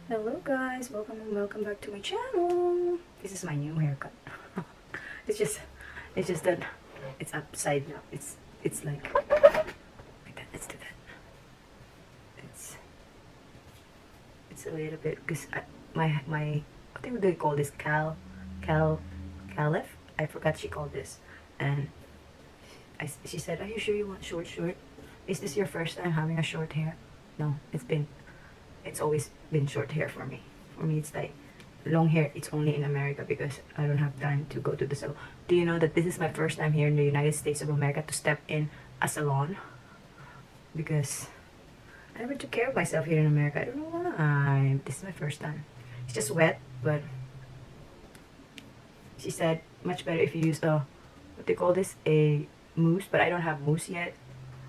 Hello guys, welcome and welcome back to my channel. This is my new haircut. it's just it's just that it's upside down. It's like that. Let's do that. It's it's a little bit because my what do they call this cal caliph? I forgot she called this, and she said, "Are you sure you want short? Is this your first time having a short hair?" No, it's always been short hair for me. For me, it's like long hair. It's only in America because I don't have time to go to the salon. Do you know that this is my first time here in the United States of America to step in a salon? Because I never took care of myself here in America. I don't know why. This is my first time. It's just wet, but she said much better if you use a, what they call this, a mousse. But I don't have mousse yet.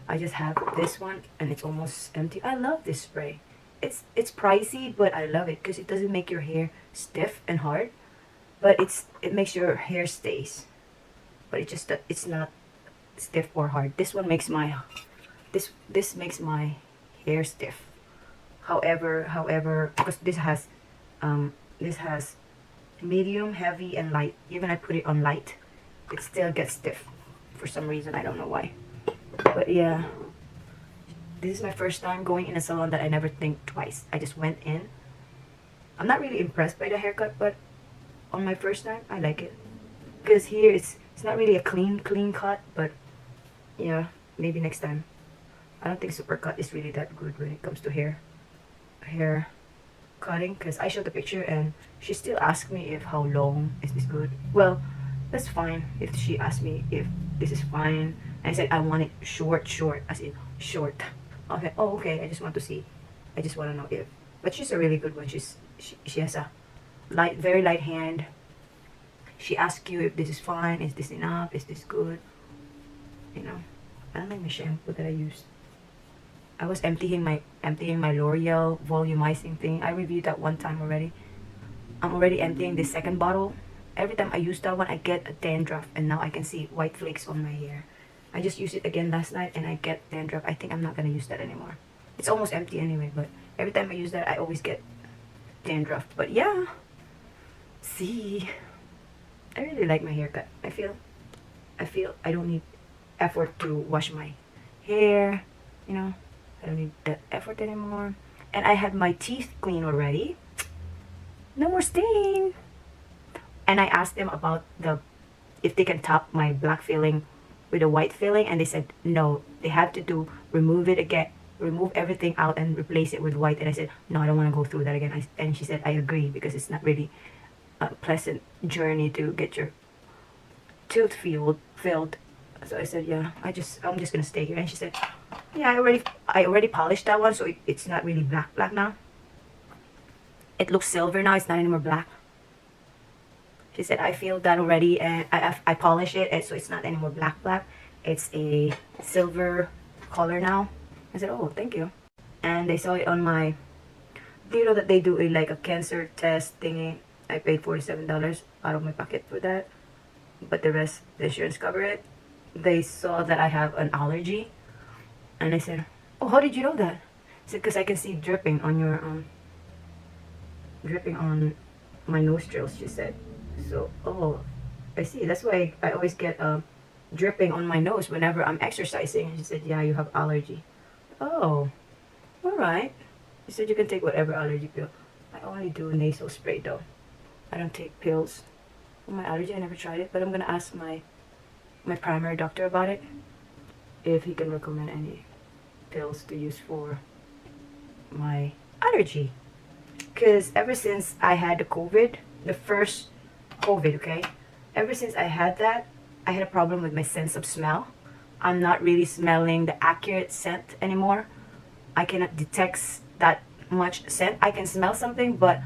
I just have this one, and it's almost empty. I love this spray. It's pricey, but I love it because it doesn't make your hair stiff and hard, but it makes your hair stays. But it's not stiff or hard. This one makes my this makes my hair stiff. However, because this has medium, heavy, and light. Even I put it on light, it still gets stiff for some reason. I don't know why. But yeah, this is my first time going in a salon that I never think twice. I just went in. I'm not really impressed by the haircut, but on my first time, I like it. Because here it's not really a clean cut, but yeah, maybe next time. I don't think Supercut is really that good when it comes to hair cutting. Because I showed the picture and she still asked me if how long is this good. Well, that's fine if she asked me if this is fine. And I said I want it short, as in short. Okay. Oh, okay. I just want to see. I just want to know if. But she's a really good one. She has a very light hand. She asks you if this is fine. Is this enough? Is this good? You know. I don't like my shampoo that I used. I was emptying my L'Oreal volumizing thing. I reviewed that one time already. I'm already emptying the second bottle. Every time I use that one, I get a dandruff, and now I can see white flakes on my hair. I just used it again last night and I get dandruff. I think I'm not gonna use that anymore. It's almost empty anyway, but every time I use that, I always get dandruff. But yeah, see, I really like my haircut. I feel I don't need effort to wash my hair. You know, I don't need that effort anymore. And I had my teeth clean already. No more stain. And I asked them about if they can top my black filling with a white filling, and they said no, they have to remove it again, remove everything out and replace it with white. And I said no, I don't want to go through that again. And she said I agree, because it's not really a pleasant journey to get your tooth filled. So I said yeah, I'm just gonna stay here. And she said yeah, I already polished that one, so it's not really black now. It looks silver now, it's not anymore black. She said, I feel that already, and I polish it, and so it's not anymore black. It's a silver color now. I said, oh, thank you. And they saw it on my, do you know that they do like a cancer test thingy? I paid $47 out of my pocket for that, but the rest, the insurance cover it. They saw that I have an allergy, and I said, oh, how did you know that? I said, because I can see dripping on your, dripping on my nostrils, she said. So, oh, I see. That's why I always get dripping on my nose whenever I'm exercising. And she said, yeah, you have allergy. Oh, all right. She said you can take whatever allergy pill. I only do nasal spray though. I don't take pills for my allergy. I never tried it, but I'm gonna ask my primary doctor about it, if he can recommend any pills to use for my allergy. Because ever since I had the COVID, the first COVID, okay? Ever since I had that, I had a problem with my sense of smell. I'm not really smelling the accurate scent anymore. I cannot detect that much scent. I can smell something, but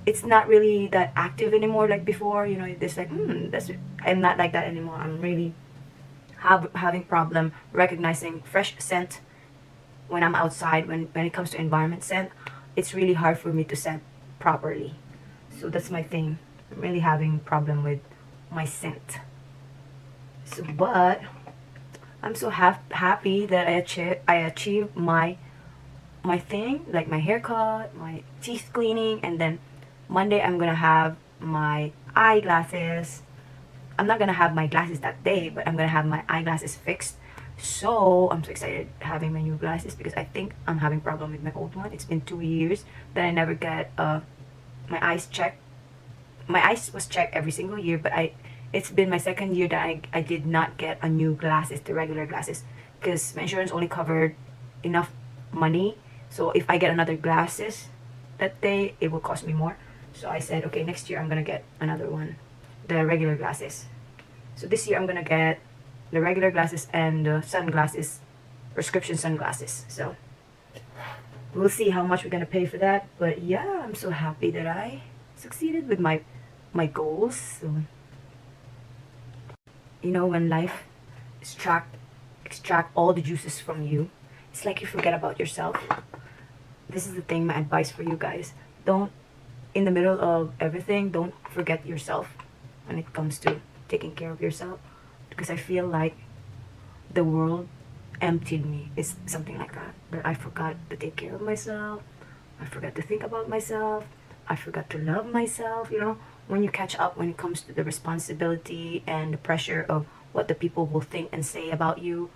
it's not really that active anymore like before. You know, it's like, I'm not like that anymore. I'm really having problem recognizing fresh scent when I'm outside. When it comes to environment scent, it's really hard for me to scent properly. So that's my thing. I'm really having problem with my scent. So, but I'm so happy that I achieved my my thing, like my haircut, my teeth cleaning, and then Monday I'm gonna have my eyeglasses. I'm not gonna have my glasses that day, but I'm gonna have my eyeglasses fixed. So I'm so excited having my new glasses because I think I'm having problem with my old one. It's been 2 years that I never get my eyes checked. My eyes was checked every single year, but it's been my second year that I did not get a new glasses, the regular glasses, because my insurance only covered enough money. So if I get another glasses that day, it will cost me more. So I said, okay, next year I'm gonna get another one, the regular glasses. So this year I'm gonna get the regular glasses and the sunglasses, prescription sunglasses. So we'll see how much we're gonna pay for that. But yeah, I'm so happy that I succeeded with my goals. So, you know, when life extract all the juices from you, it's like you forget about yourself. This is the thing, my advice for you guys. Don't, in the middle of everything, don't forget yourself when it comes to taking care of yourself. Because I feel like the world emptied me. It's something like that. That I forgot to take care of myself. I forgot to think about myself. I forgot to love myself. You know, when you catch up when it comes to the responsibility and the pressure of what the people will think and say about you,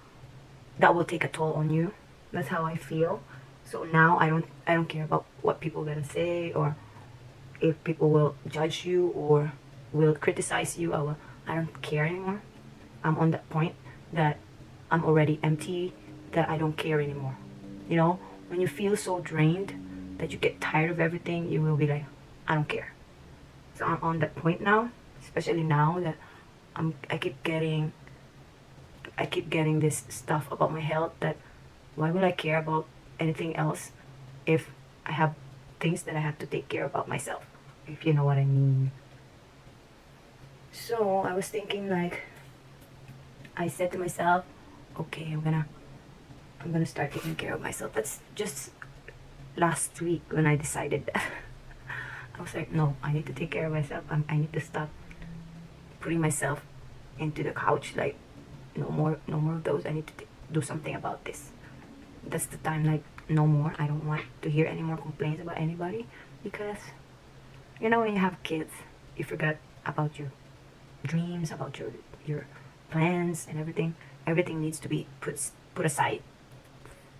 that will take a toll on you. That's how I feel. So now I don't care about what people are gonna say, or if people will judge you or will criticize you. I don't care anymore. I'm on that point that I'm already empty, that I don't care anymore. You know, when you feel so drained that you get tired of everything, you will be like, I don't care. So I'm on that point now, especially now that I keep getting this stuff about my health, that why would I care about anything else if I have things that I have to take care about myself, if you know what I mean. So I was thinking, like, I said to myself, okay, I'm gonna start taking care of myself. That's just last week when I decided that. I was like, no, I need to take care of myself. I need to stop putting myself into the couch. Like, no more of those. I need to do something about this. That's the time. Like, no more. I don't want to hear any more complaints about anybody, because you know, when you have kids, you forget about your dreams, about your plans and everything. Everything needs to be put aside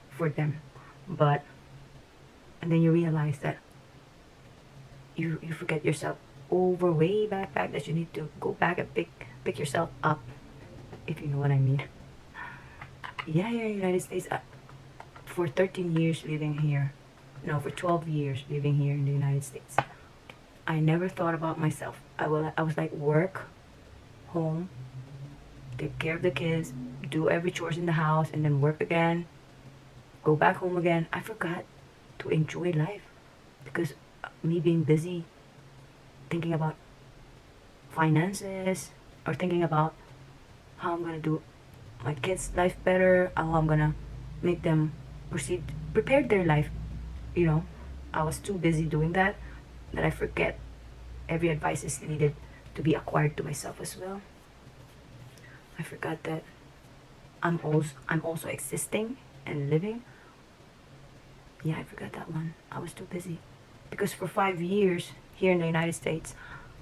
for them. But and then you realize that you forget yourself over way back, that you need to go back and pick yourself up, if you know what I mean. Yeah, here in the United States, for 13 years living here, no, for 12 years living here in the United States, I never thought about myself. I was like, work, home, take care of the kids, do every chores in the house, and then work again, go back home again. I forgot to enjoy life because me being busy thinking about finances, or thinking about how I'm gonna do my kids' life better, how I'm gonna make them prepare their life. You know, I was too busy doing that I forget every advice is needed to be acquired to myself as well. I forgot that I'm also existing and living. Yeah, I forgot that one. I was too busy. Because for 5 years here in the United States,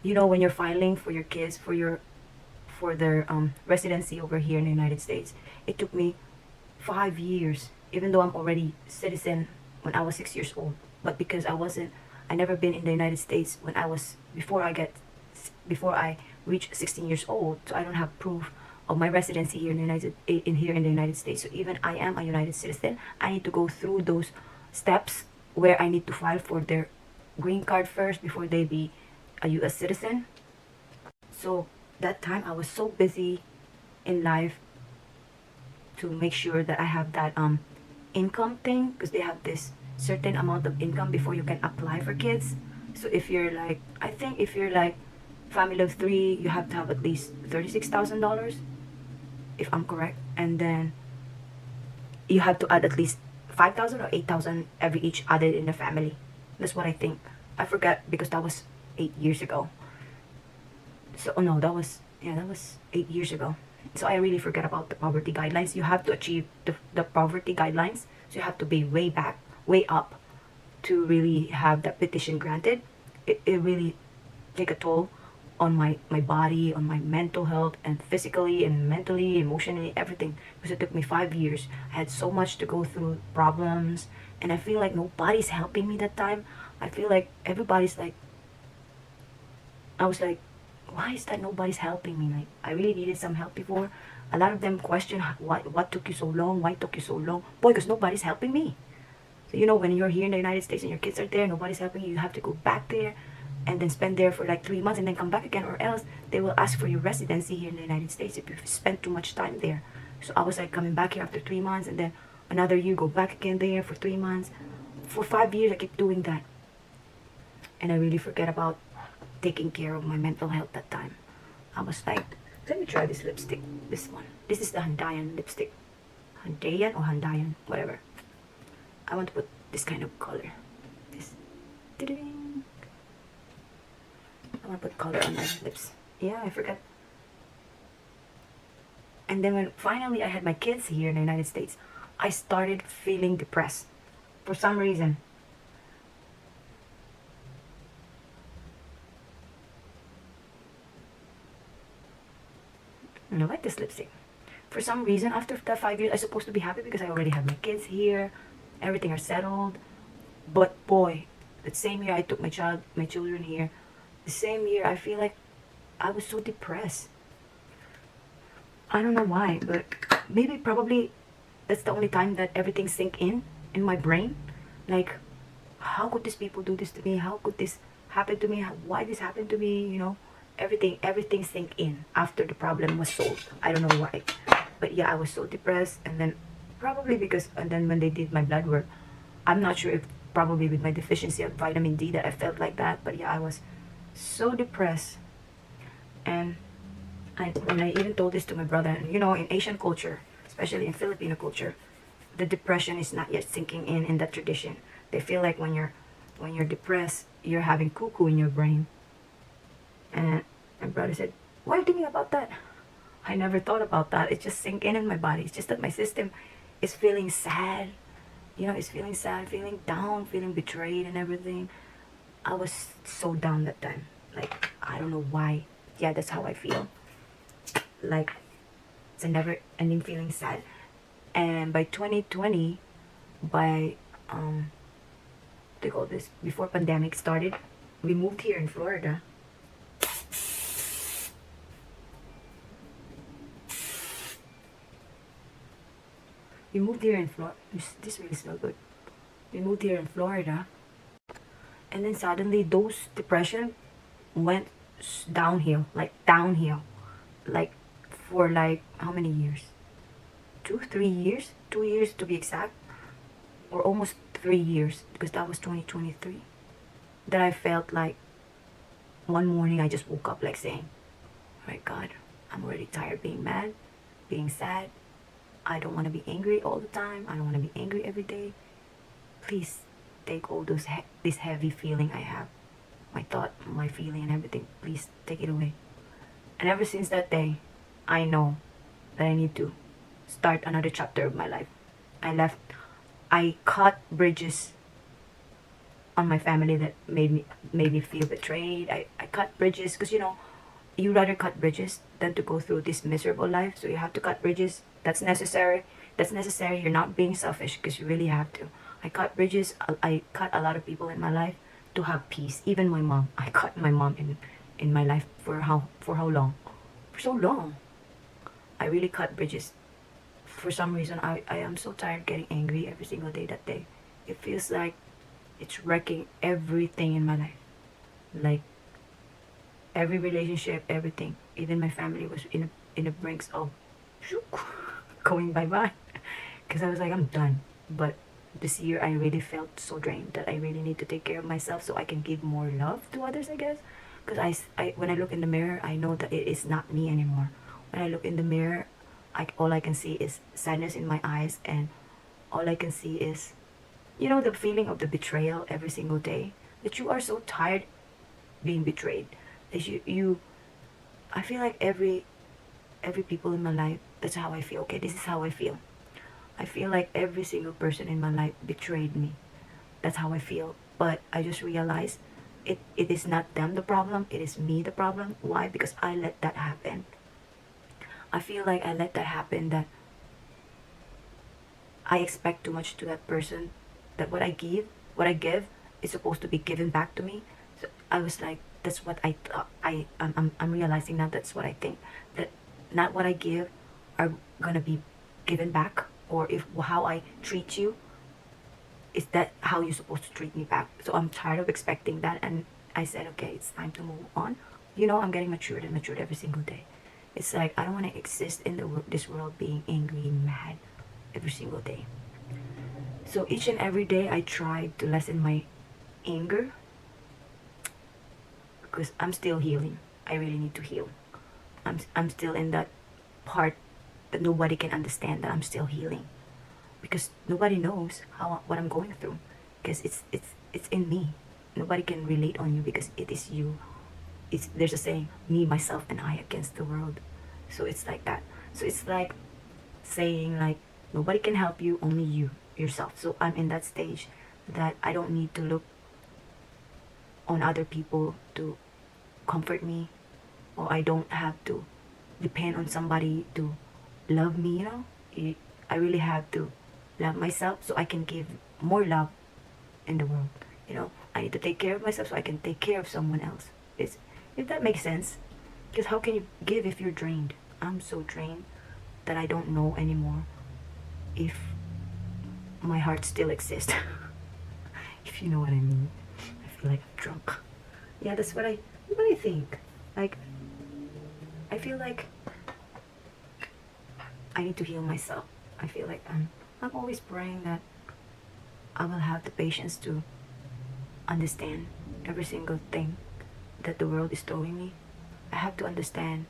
you know, when you're filing for your kids for their residency over here in the United States, it took me 5 years, even though I'm already citizen when I was 6 years old. But because I never been in the United States when before I reached 16 years old, so I don't have proof of my residency here in the United States. So even I am a United citizen, I need to go through those steps where I need to file for their green card first before they be a U.S. citizen. So that time I was so busy in life to make sure that I have that income thing, because they have this certain amount of income before you can apply for kids. So if you're like, I think if you're like family of 3, you have to have at least $36,000, if I'm correct, and then you have to add at least 5,000 or 8,000 every each added in the family. That's what I think. I forgot because that was 8 years ago. So oh no, that was 8 years ago. So I really forget about the poverty guidelines. You have to achieve the poverty guidelines. So you have to be way back way up to really have that petition granted. It really take a toll on my body, on my mental health, and physically and mentally, emotionally, everything. Because it took me 5 years. I had so much to go through, problems, and I feel like nobody's helping me that time. I feel like everybody's like, I was like, why is that nobody's helping me? Like, I really needed some help before. A lot of them question, what took you so long? Why took you so long? Boy, because nobody's helping me. So, when you're here in the United States and your kids are there, nobody's helping you, you have to go back there and then spend there for like 3 months and then come back again, or else they will ask for your residency here in the United States if you've spent too much time there. So I was like coming back here after 3 months and then another year, go back again there for 3 months. For 5 years, I kept doing that. And I really forget about taking care of my mental health that time. I was like, let me try this lipstick, this one. This is the Handayan lipstick. Handayan or Handayan, whatever. I want to put this kind of color. This. Ta-ding. I want to put color on my lips. Yeah, I forgot. And then when finally I had my kids here in the United States, I started feeling depressed for some reason. And I like this lipstick. For some reason, after that 5 years, I'm supposed to be happy because I already have my kids here. Everything are settled. But boy, the same year I took my children here, the same year I feel like I was so depressed. I don't know why, but maybe probably that's the only time that everything sink in my brain. Like, how could these people do this to me? How could this happen to me? Why this happened to me? Everything sink in after the problem was solved. I don't know why, but yeah, I was so depressed. And then probably because, and then when they did my blood work, I'm not sure if probably with my deficiency of vitamin D that I felt like that. But yeah, I was so depressed. And when I even told this to my brother, in Asian culture, especially in Filipino culture, the depression is not yet sinking in that tradition. They feel like when you're depressed, you're having cuckoo in your brain. And my brother said, why are you thinking about that? I never thought about that. It just sink in my body. It's just that my system is feeling sad. It's feeling sad, feeling down, feeling betrayed and everything. I was so down that time. Like, I don't know why. Yeah, that's how I feel. Like, it's a never ending feeling sad. And by 2020, by they call this, before pandemic started, we moved here in Florida. We moved here in Florida. This really smells good. We moved here in Florida, and then suddenly those depression went downhill, like for like how many years? 3 years, 2 years to be exact, or almost 3 years, because that was 2023. That I felt like one morning I just woke up like saying, "Oh my God, I'm already tired being mad, being sad. I don't want to be angry all the time. I don't want to be angry every day. Please take all this heavy feeling I have, my thought, my feeling and everything. Please take it away." And ever since that day, I know that I need to start another chapter of my life. I cut bridges on my family that made me feel betrayed. I cut bridges because you rather cut bridges than to go through this miserable life. So you have to cut bridges. That's necessary. You're not being selfish because you really have to. I cut bridges. I cut a lot of people in my life to have peace. Even my mom. I cut my mom in my life for how long? For so long. I really cut bridges. For some reason, I am so tired getting angry every single day that day. It feels like it's wrecking everything in my life. Like, every relationship, everything. Even my family was in the brinks of going bye-bye. Because I was like, I'm done. But this year, I really felt so drained that I really need to take care of myself so I can give more love to others, I guess. Because when I look in the mirror, I know that it is not me anymore. When I look in the mirror, all I can see is sadness in my eyes, and all I can see is, the feeling of the betrayal every single day. That you are so tired being betrayed. That I feel like every people in my life, that's how I feel. Okay, this is how I feel. I feel like every single person in my life betrayed me. That's how I feel. But I just realized it is not them the problem, it is me the problem. Why? Because I let that happen. I feel like I let that happen, that I expect too much to that person, that what I give is supposed to be given back to me. So I was like, that's what I thought. I'm realizing now that's what I think, that not what I give are gonna be given back, or if how I treat you, is that how you're supposed to treat me back. So I'm tired of expecting that, and I said, okay, it's time to move on. I'm getting matured and matured every single day. It's like I don't want to exist in this world being angry and mad every single day. So each and every day I try to lessen my anger, because I'm still healing. I really need to heal. I'm still in that part that nobody can understand, that I'm still healing, because nobody knows what I'm going through, because it's in me. Nobody can relate on you because it is you. There's a saying, me, myself, and I against the world. So it's like that. So it's like saying, like, nobody can help you, only you yourself. So I'm in that stage that I don't need to look on other people to comfort me, or I don't have to depend on somebody to love me. I really have to love myself so I can give more love in the world. I need to take care of myself so I can take care of someone else. If that makes sense. Because how can you give if you're drained? I'm so drained that I don't know anymore if my heart still exists. If you know what I mean. I feel like I'm drunk. Yeah, that's what I think. Like, I feel like I need to heal myself. I feel like I'm always praying that I will have the patience to understand every single thing that the world is throwing me. I have to understand,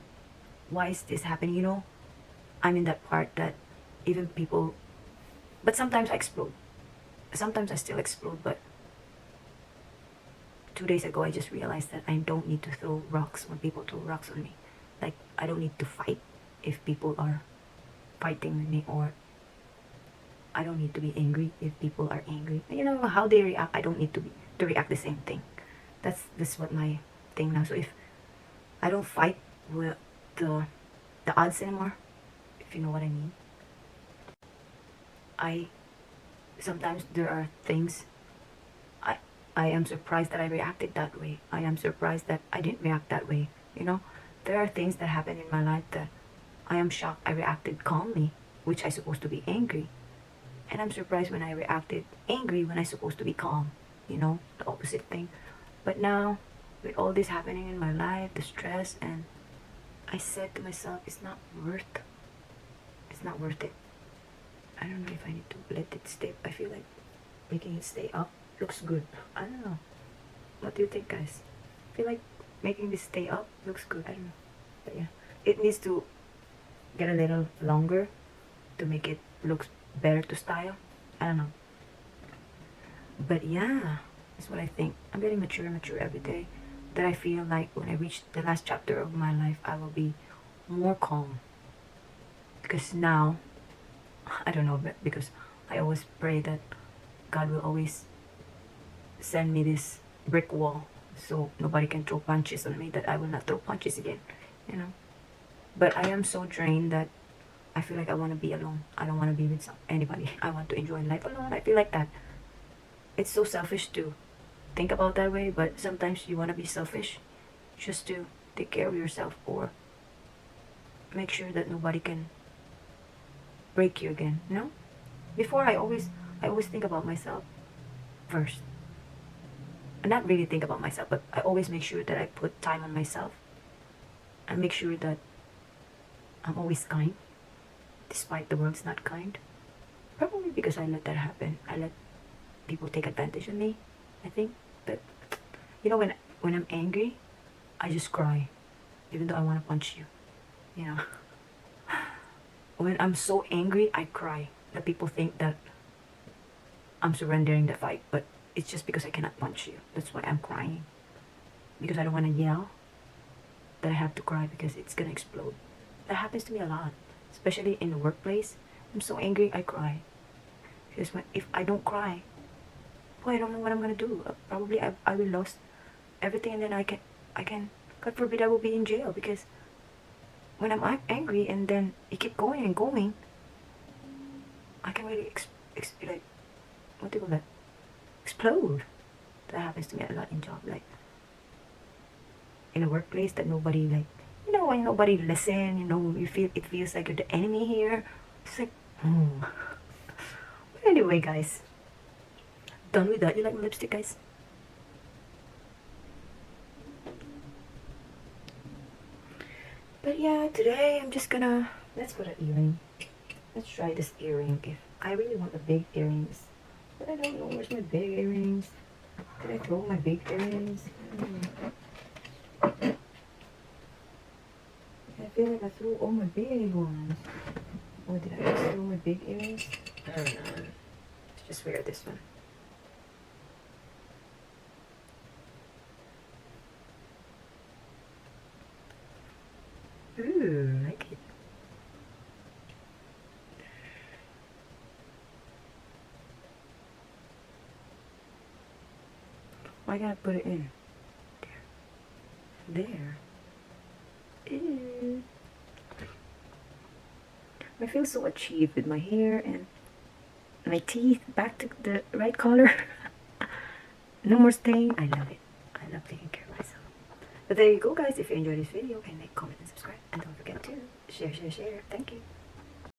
why is this happening. I'm in that part that even people, but sometimes I explode. Sometimes I still explode, but 2 days ago I just realized that I don't need to throw rocks when people throw rocks on me. Like, I don't need to fight if people are fighting with me, or I don't need to be angry if people are angry. How they react, I don't need to react the same thing. That's what my thing now. So if I don't fight with the odds anymore, if you know what I mean. I Sometimes there are things I am surprised that I reacted that way. I am surprised that I didn't react that way. There are things that happen in my life that I am shocked I reacted calmly, which I supposed to be angry. And I'm surprised when I reacted angry when I supposed to be calm. The opposite thing. But now, with all this happening in my life, the stress, and I said to myself, it's not worth it. I don't know if I need to let it stay. I feel like making it stay up looks good. I don't know. What do you think, guys? I feel like making this stay up looks good. I don't know. But yeah, it needs to get a little longer to make it look better to style. I don't know. But yeah, that's what I think. I'm getting mature every day. That I feel like when I reach the last chapter of my life, I will be more calm. Because now, I don't know, but because I always pray that God will always send me this brick wall so nobody can throw punches on me, that I will not throw punches again. But I am so drained that I feel like I want to be alone. I don't want to be with anybody. I want to enjoy life alone. I feel like that. It's so selfish to think about that way, but sometimes you want to be selfish just to take care of yourself, or make sure that nobody can break you again. Before, I always think about myself first. And not really think about myself, but I always make sure that I put time on myself. I make sure that I'm always kind, despite the world's not kind. Probably because I let that happen. I let people take advantage of me, I think. But when I'm angry, I just cry, even though I want to punch you. When I'm so angry, I cry. That people think that I'm surrendering the fight, but it's just because I cannot punch you. That's why I'm crying. Because I don't want to yell, that I have to cry because it's gonna explode. That happens to me a lot, especially in the workplace. I'm so angry, I cry. Because if I don't cry, point, I don't know what I'm gonna do. Probably I will lose everything, and then I can, God forbid, I will be in jail, because when I'm angry and then you keep going and going, I can really like, what do you call that? Explode. That happens to me a lot in job, like in a workplace that nobody, like, when nobody listen, you feel, it feels like you're the enemy here. It's like, But anyway, guys, done with that. You like my lipstick, guys? But yeah, today I'm just gonna, let's put an earring. Let's try this earring. If I really want the big earrings, but I don't know where's my big earrings. Did I throw my big earrings? I feel like I threw all my big ones. Or did I just throw my big earrings? I don't know. Let's just wear this one. Ooh, I like it. I gotta put it in. There. Ew. I feel so achieved with my hair and my teeth back to the right color. No more stain. I love it. I love taking care of myself. But there you go, guys. If you enjoyed this video, can like, comment, and subscribe. And don't forget to share. Thank you.